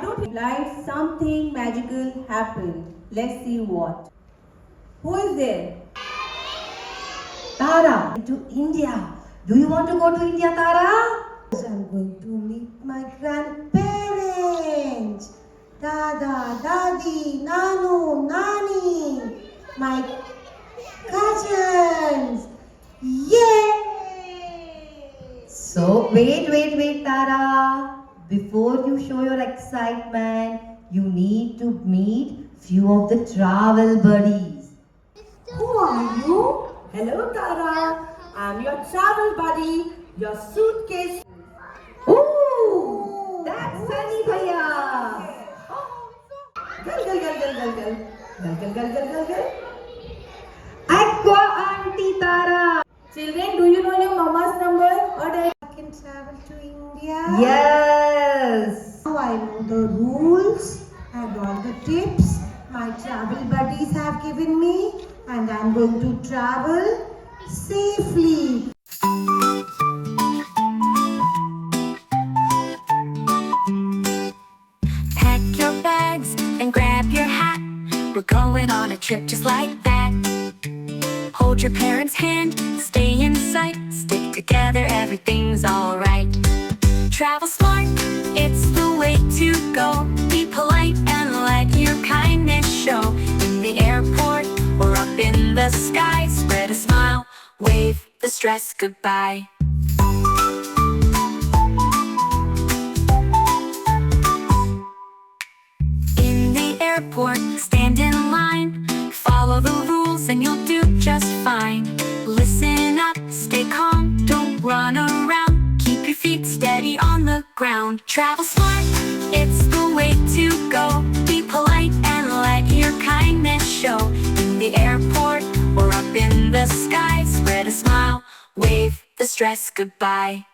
Why don't we like something magical happened? Let's see what. Who is there? Tara, to India. Do you want to go to India, Tara? I'm going to meet my grandparents. Dada, Dadi, Nanu, Nani. My cousins. Yay! So, wait, Tara. Before you show your excitement, you need to meet few of the travel buddies. Who are you? Hello, Tara. I'm your travel buddy, your suitcase. Ooh, that's Sunny Bhaiya. Girl. Aqua Auntie Tara. Children, do you know your mama's number or dad? I can travel to India. Yes. Now I know the rules and all the tips my travel buddies have given me, and I'm going to travel safely. Pack your bags and grab your hat. We're going on a trip just like that. Hold your parents' hand, stay in sight. Stick together, everything's alright. Travel smart, it's the way to go. Be polite and let your kindness show. In the airport or up in the sky, spread a smile, wave the stress goodbye. In the airport, stand in line. Follow the rules and you'll do just fine. Listen up, stay calm, don't run around. Keep your feet steady on the ground. Travel smart, it's the way to go. Be polite and let your kindness show. In the airport or up in the sky, spread a smile, wave the stress goodbye.